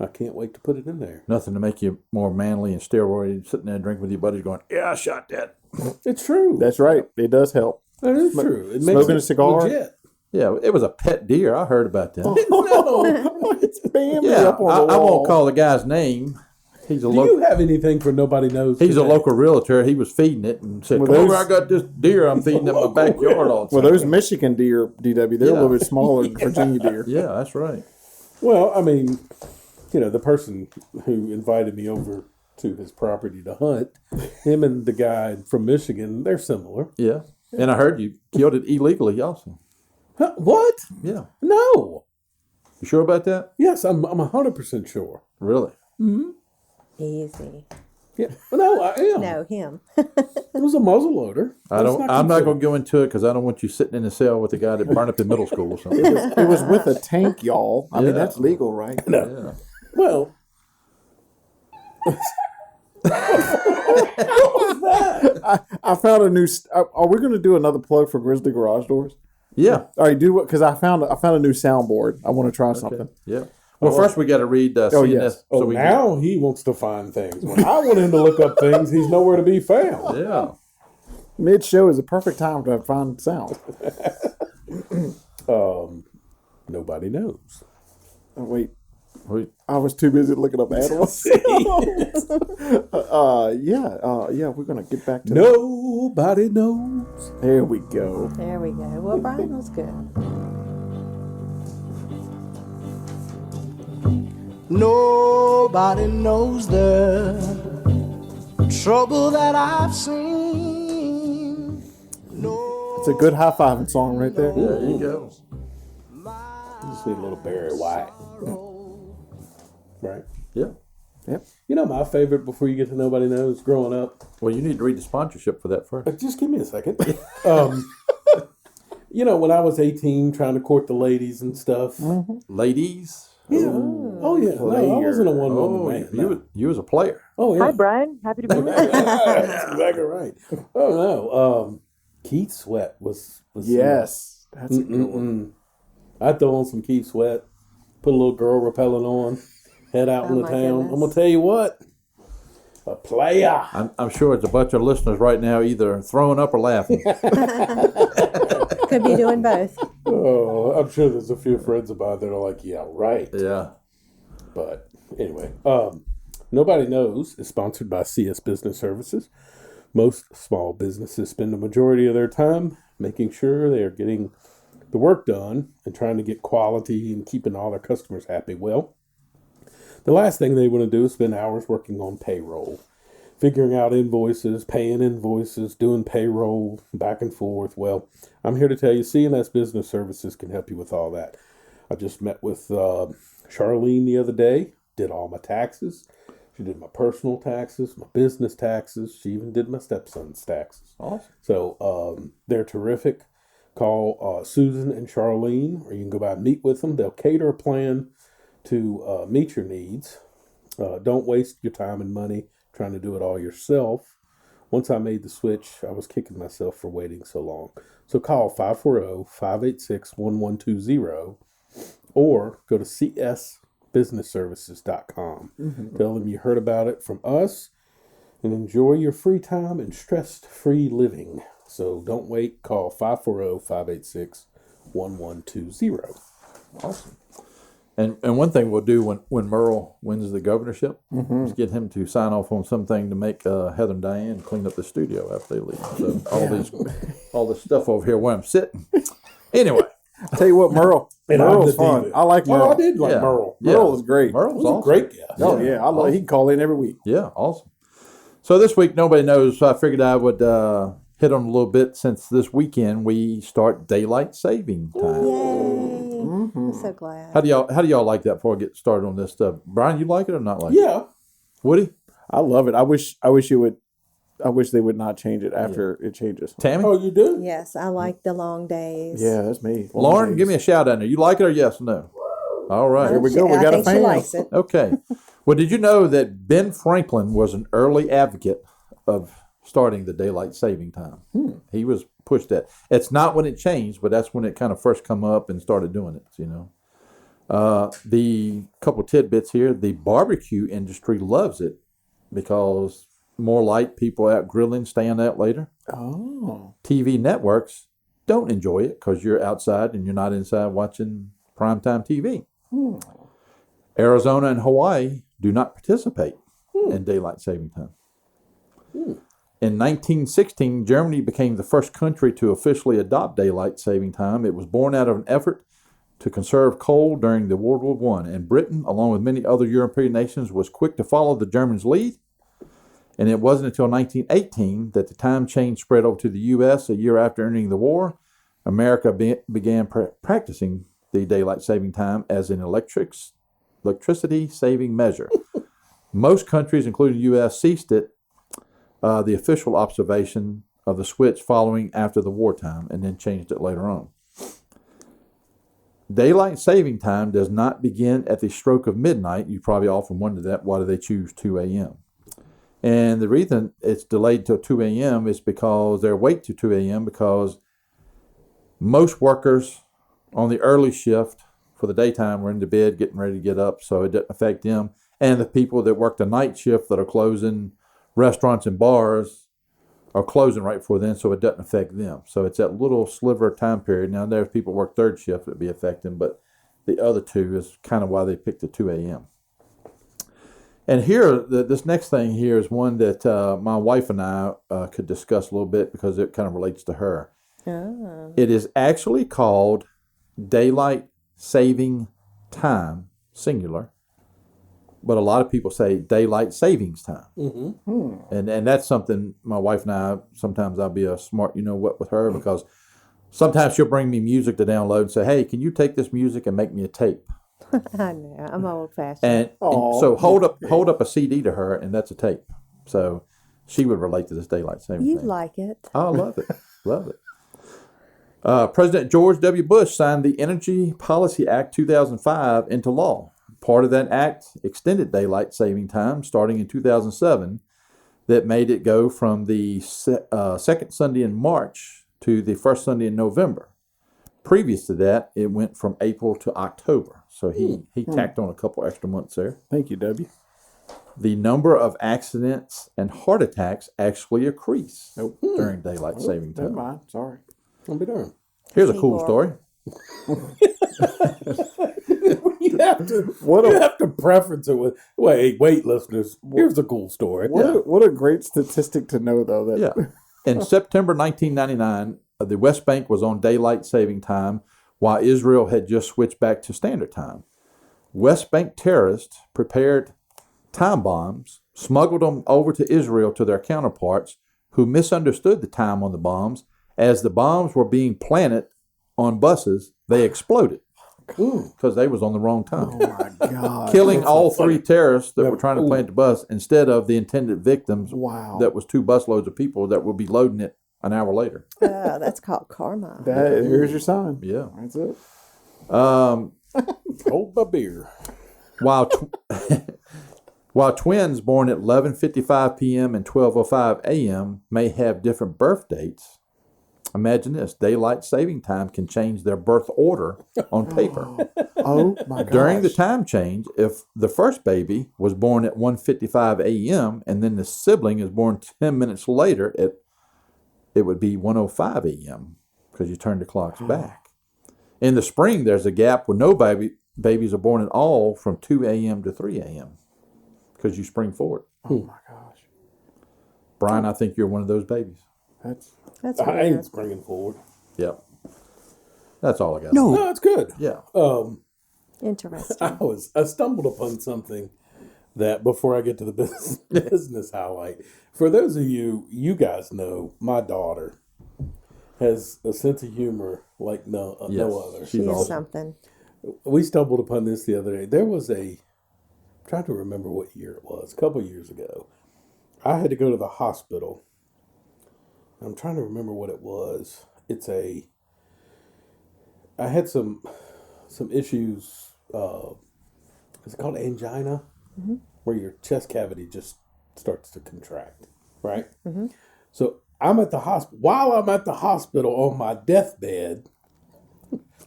I can't wait to put it in there. Nothing to make you more manly and steroid, sitting there drinking with your buddies going, yeah, I shot that. It's true. That's right. It does help. That is true. It Smoking makes a cigar. Legit. Yeah, it was a pet deer. I heard about that. It's family Yeah, up on the I wall. won't call the guy's name. He's a Do you have anything for nobody knows? He's a today? local realtor. He was feeding it and said, Well, "Come over, those- I got this deer I'm feeding in my backyard all the time." Well, those Michigan deer, DW, they're a little bit smaller than Virginia deer. Yeah, that's right. Well, I mean, the person who invited me over to his property to hunt, him and the guy from Michigan, they're similar. Yeah. And I heard you killed it illegally also. Huh, what? Yeah. No. You sure about that? Yes, I'm 100% sure. Really? Easy. Yeah. No, I am. No, him. It was a muzzle loader. I'm not going to go into it because I don't want you sitting in a cell with the guy that burned up in middle school or something. It was with a tank, y'all. I mean, that's legal, right? No. Well. I found a new. Are we going to do another plug for Grizzly Garage Doors? Yeah. All right, do what? Because I found a new soundboard. I want to try something. Yeah. Well, first we got to read CNS. yes. So now he wants to find things. When I want him to look up things, he's nowhere to be found. Yeah. Mid show is a perfect time to find sound. Nobody knows. Oh, wait. I was too busy looking up animals. Yeah, we're gonna get back to Nobody knows. There we go. There we go. Well, Brian was good. Nobody knows the trouble that I've seen. It's a good high fiving song right there. There you go. You just need a little Barry White. Right? Yeah. Yep. My favorite before you get to Nobody Knows growing up. Well, you need to read the sponsorship for that first. Just give me a second. When I was 18 trying to court the ladies and stuff. Ladies. Yeah. Oh, yeah. No, I wasn't a one-woman man. You was a player. Oh, yeah. Hi, Brian. Happy to be with you. That's exactly right. Oh, no. Keith Sweat was Yes. That's a good one. I'd throw on some Keith Sweat, put a little girl repellent on, head out in the my town. goodness. I'm going to tell you what. A player. I'm sure it's a bunch of listeners right now either throwing up or laughing. Could be doing both. Oh, I'm sure there's a few friends of mine that are like, yeah, right. Yeah. But anyway, Nobody Knows is sponsored by CS Business Services. Most small businesses spend the majority of their time making sure they are getting the work done and trying to get quality and keeping all their customers happy. Well, the last thing they want to do is spend hours working on payroll, figuring out invoices, paying invoices, doing payroll back and forth. Well, I'm here to tell you, CNS Business Services can help you with all that. I just met with Charlene the other day, did all my taxes. She did my personal taxes, my business taxes. She even did my stepson's taxes. Awesome. So they're terrific. Call Susan and Charlene, or you can go by and meet with them. They'll cater a plan to meet your needs. Don't waste your time and money trying to do it all yourself. Once I made the switch, I was kicking myself for waiting so long. So call 540-586-1120 or go to businessservices.com. Tell them you heard about it from us and enjoy your free time and stress-free living. So don't wait. Call 540-586-1120. Awesome. And one thing we'll do when Merle wins the governorship is get him to sign off on something to make Heather and Diane clean up the studio after they leave. So all this stuff over here where I'm sitting. Anyway, I'll tell you what, Merle's fun. diva. I like Merle. I did like Merle. Merle is great. Merle's He's a awesome. great guy. Oh yeah, I love. He can call in every week. Yeah, awesome. So this week nobody knows, so I figured I would hit on a little bit since this weekend we start daylight saving time. Yay. I'm so glad. How do y'all like that before I get started on this stuff? Brian, you like it or not like it? Yeah. Woody? I love it. I wish you would. I wish they would not change it after it changes. Tammy? Oh, you do? Yes, I like the long days. Yeah, that's me. Lauren, give me a shout out there. You like it or yes or no? All right. Here we go. We I got a think she fan. likes it. Okay. Well, did you know that Ben Franklin was an early advocate of starting the daylight saving time? He was pushed that. It's not when it changed, but that's when it kind of first come up and started doing it, you know. The couple tidbits here, the barbecue industry loves it because more light, people out grilling, staying out later. Oh. TV networks don't enjoy it because you're outside and you're not inside watching primetime TV. Arizona and Hawaii do not participate in daylight saving time. In 1916, Germany became the first country to officially adopt daylight saving time. It was born out of an effort to conserve coal during the World War I, and Britain, along with many other European nations, was quick to follow the Germans' lead. And it wasn't until 1918 that the time change spread over to the U.S. A year after ending the war. America began practicing the daylight saving time as an electricity saving measure. Most countries, including the U.S., ceased it, the official observation of the switch following after the wartime, and then changed it later on. Daylight saving time does not begin at the stroke of midnight. You probably often wonder that. Why do they choose 2 a.m.? And the reason it's delayed till 2 a.m. is because they're awake to 2 a.m. because most workers on the early shift for the daytime were in the bed getting ready to get up, so it doesn't affect them. And the people that work the night shift that are closing restaurants and bars are closing right before then, so it doesn't affect them. So it's that little sliver of time period. Now, there's people work third shift that would be affecting, but the other two is kind of why they picked the 2 a.m. And here, this next thing here is one that my wife and I could discuss a little bit because it kind of relates to her. Oh. It is actually called daylight saving time, singular, but a lot of people say daylight savings time. And that's something my wife and I, sometimes I'll be a smart you-know-what with her because sometimes she'll bring me music to download and say, hey, can you take this music and make me a tape? I know. I'm old-fashioned. And so hold up a CD to her, and that's a tape. So she would relate to this daylight saving You'd thing. like it. I love it. Love it. President George W. Bush signed the Energy Policy Act 2005 into law. Part of that act extended daylight saving time starting in 2007 that made it go from the second Sunday in March to the first Sunday in November. Previous to that, it went from April to October. So he tacked on a couple extra months there. Thank you, W. The number of accidents and heart attacks actually increase during daylight saving time. Never mind. Sorry. Don't be darned. Here's a cool story. You have to preference it with, wait, listeners. Here's a cool story. What a great statistic to know, though. That In September 1999, the West Bank was on daylight saving time while Israel had just switched back to standard time. West Bank terrorists prepared time bombs, smuggled them over to Israel to their counterparts who misunderstood the time on the bombs. As the bombs were being planted on buses, they exploded because they was on the wrong time. Oh, my God. Killing all three terrorists that were trying to plant the bus instead of the intended victims. Wow. That was 2 busloads of people that would be loading it an hour later. That's called karma. Here's your sign. Yeah. That's it. Hold my beer. While twins born at 11:55 p.m. and 12:05 a.m. may have different birth dates, Imagine this: daylight saving time can change their birth order on paper. Oh my gosh. During the time change, if the first baby was born at 1:55 a.m. and then the sibling is born 10 minutes later, it would be 1:05 a.m. because you turn the clocks back. In the spring, there's a gap where no babies are born at all from 2 a.m. to 3 a.m. because you spring forward. Oh my gosh. Brian, I think you're one of those babies. That's I ain't weird. springing forward. Yep. That's all I got. No, that's good. Yeah. Interesting. I stumbled upon something that before I get to the business highlight. For those of you guys know, my daughter has a sense of humor like no other. She is awesome. something. We stumbled upon this the other day. There was I'm trying to remember what year it was, a couple of years ago. I had to go to the hospital. I'm trying to remember what it was. I had some issues. Is it called angina? Mm-hmm. Where your chest cavity just starts to contract, right? Mm-hmm. So I'm at the hospital. While I'm at the hospital on my deathbed,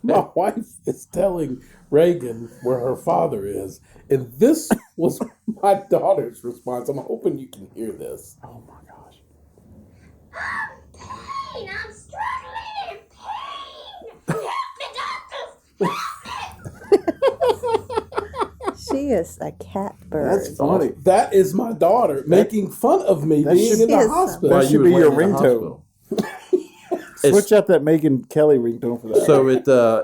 my wife is telling Reagan where her father is, and this was my daughter's response. I'm hoping you can hear this. Oh my gosh. Pain! I'm struggling in pain! Help me, doctors! She is a cat bird. That's funny. That is my daughter making fun of me That being should in the be- hospital. While That you should was be your laying in the ringtone. hospital. Switch out that Megan Kelly ringtone for that. So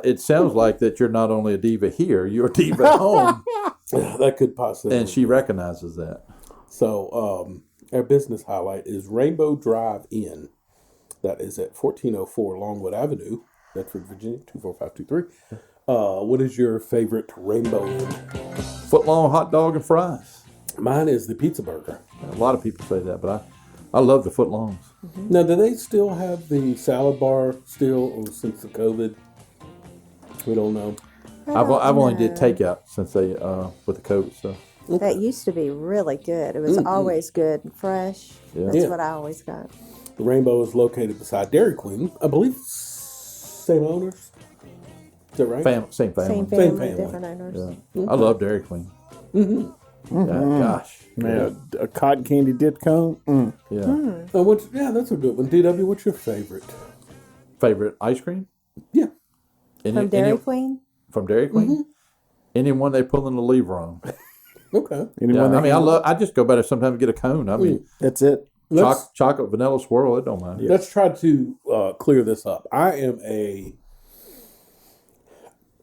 it sounds like that you're not only a diva here, you're a diva at home, That could possibly. and she recognizes that. So our business highlight is Rainbow Drive Inn. That is at 1404 Longwood Avenue, Bedford, Virginia 24523. What is your favorite Rainbow Inn? Footlong hot dog and fries. Mine is the Pizza Burger. A lot of people say that, but I love the footlongs. Now, do they still have the salad bar or since the COVID? We don't know. I've only did takeout since they with the COVID stuff. That used to be really good. It was always good and fresh. Yeah. That's Yeah. what I always got. The Rainbow is located beside Dairy Queen. I believe same owners. Is that right? Same family. Same family, family. different owners. Yeah. I love Dairy Queen. Gosh. Man, a cotton candy dip cone. Mm. Yeah. That's a good one. DW, what's your favorite? Favorite ice cream? Yeah. From Dairy Queen? From Dairy Queen? Anyone they pull in the lever on. Okay. Anyone that I just go by there sometimes and get a cone. I mean, that's it. chocolate vanilla swirl, it don't mind. Let's try to clear this up.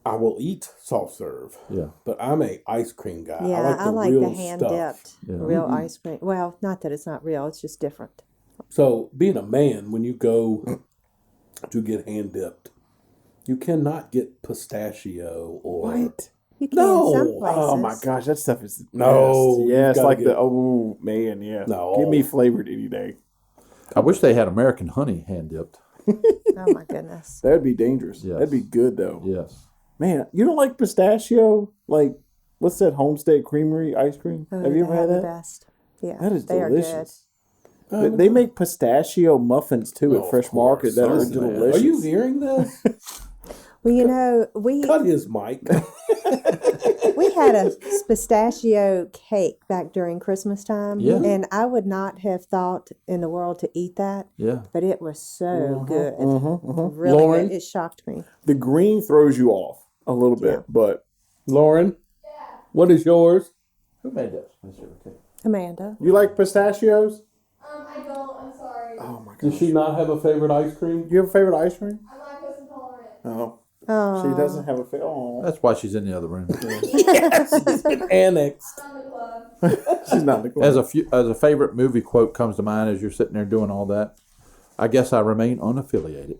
I will eat soft serve. Yeah. But I'm a ice cream guy. Yeah, I like the real hand stuff. dipped real ice cream. Well, not that it's not real, it's just different. So being a man, when you go to get hand dipped, you cannot get pistachio or What? You can in some places. Oh my gosh, that stuff is No, best. Yeah, you've it's gotta like get- the oh man, yeah. No. Give me flavored any day. I wish they had American honey hand dipped. Oh my goodness. That'd be dangerous. Yes. That'd be good though. Yes. Man, you don't like pistachio? Like what's that Homestead Creamery ice cream? Oh, Have you ever they had the that? best. Yeah, That is they delicious. They make pistachio muffins too at Fresh Market that are Listen, man. delicious. Are you hearing this? Well, you know, we Cut his mic. we had a pistachio cake back during Christmas time, Yeah. and I would not have thought in the world to eat that, Yeah. but it was so good, Mm-hmm. really Lauren? good. It shocked me. The green throws you off a little bit, but Lauren, what is yours? Who made that? That's your cake. Amanda, you like pistachios? I don't. I'm sorry. Oh my Does gosh. she not have a favorite ice cream? Do you have a favorite ice cream? I'm lactose intolerant. Oh. oh, She doesn't have a favorite. Oh. That's why she's in the other room. Annexed. I'm in the club. She's not the As a favorite movie quote comes to mind as you're sitting there doing all that, I guess I remain unaffiliated.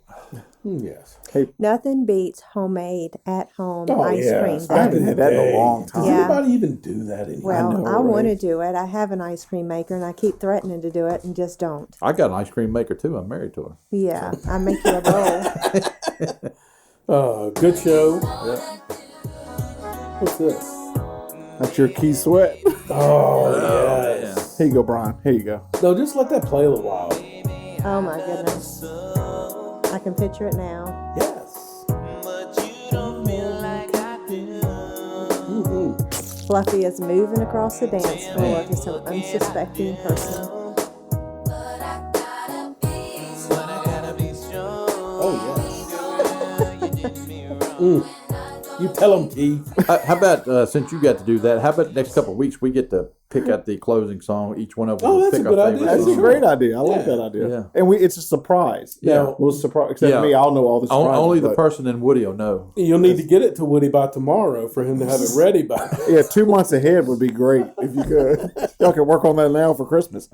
Yes. nothing beats homemade at home Oh, ice yeah. cream. I haven't had that in a long time. Does Yeah. anybody even do that anymore? Well, I know, want to right? do it. I have an ice cream maker, and I keep threatening to do it, and just don't. I got an ice cream maker too. I'm married to her. Yeah, I make you a bowl. Good show. What's this? That's your key sweat. Oh, yes. Here you go, Brian. Here you go. No, just let that play a little while. Oh my goodness. I can picture it now. Yes. Fluffy is moving across the dance floor to some unsuspecting person. Oh, yes. You tell them, Keith. How about, since you got to do that, how about next couple of weeks we get to pick out the closing song? Each one of us Oh, will that's pick a our good favorite idea. That's a song. great idea. I like Yeah. that idea. Yeah. And it's a surprise. Yeah. We'll surprise. Except Yeah. me, I'll know all the surprises. Only the but- person in Woody will know. You'll need to get it to Woody by tomorrow for him to have it ready by. Yeah, 2 months ahead would be great if you could. Y'all can work on that now for Christmas.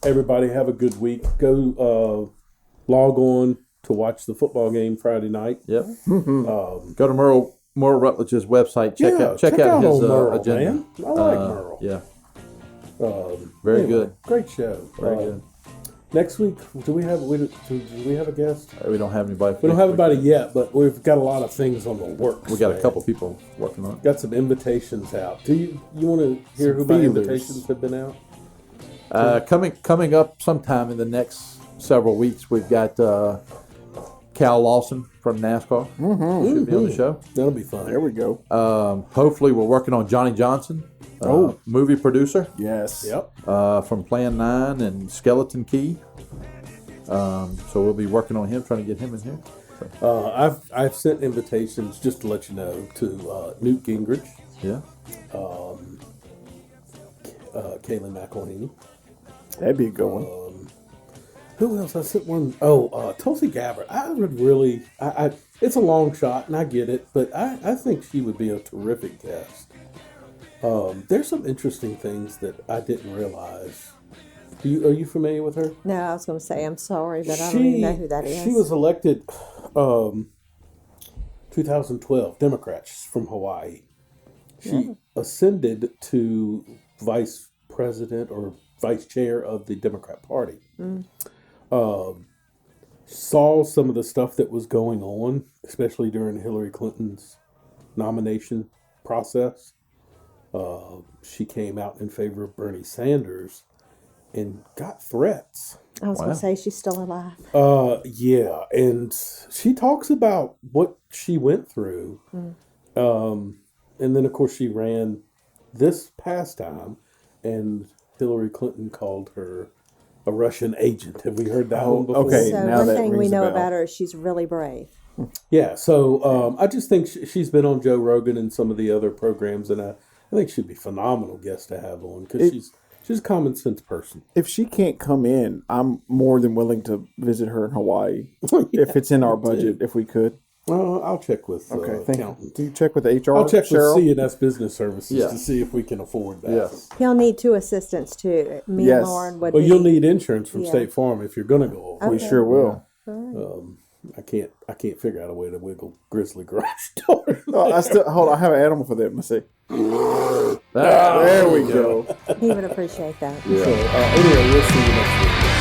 Everybody have a good week. Go log on to watch the football game Friday night. Yep. Go to Merle Rutledge's website. Check out his old Merle, agenda. man. I like Merle. Yeah. Very Anyway, good. Great show. Very good. Next week, do we have a guest? We don't have anybody. We don't have anybody yet, but we've got a lot of things on the works. We got a man. couple people working on it. Got some invitations out. Do you want to hear who my Feelers. invitations have been out? Coming up sometime in the next several weeks, we've got Cal Lawson from NASCAR. Should be on the show. That'll be fun. There we go. Hopefully, we're working on Johnny Johnson, movie producer. Yes. Yep. From Plan 9 and Skeleton Key. So we'll be working on him, trying to get him in here. I've sent invitations, just to let you know, to Newt Gingrich, Yeah. Kaylee McElhaney. That'd be a good one. Who else? I sent one. Oh, Tulsi Gabbard. I would really. It's a long shot, and I get it, but I think she would be a terrific guest. There's some interesting things that I didn't realize. Are you familiar with her? No, I was going to say I'm sorry, but I don't even know who that is. She was elected 2012, Democrat. She's from Hawaii. She ascended to vice president or vice chair of the Democrat Party. Saw some of the stuff that was going on, especially during Hillary Clinton's nomination process. She came out in favor of Bernie Sanders and got threats. I was going to say she's still alive. Yeah, and she talks about what she went through. And then, of course, she ran this past time, and Hillary Clinton called her a Russian agent. Have we heard that one before? okay. So now one that thing we rings a know bell. about her is she's really brave. Yeah, so I just think she's been on Joe Rogan and some of the other programs, and I think she'd be a phenomenal guest to have on because she's a common sense person. If she can't come in, I'm more than willing to visit her in Hawaii if it's in our budget. If we could. I'll check with Okay, thank you. accountant. Do you check with HR? I'll check Cheryl? with CNS Business Services Yeah. to see if we can afford that. Yes. He'll need two assistants too. Me Yes. and Lauren would Well, be. you'll need insurance from Yeah. State Farm if you're going to go over. We sure will. I can't figure out a way to wiggle Grizzly Garage Door. Hold on. I have an animal for them. Let's see. There we go. He would appreciate that. So, anyway, we'll see you next week.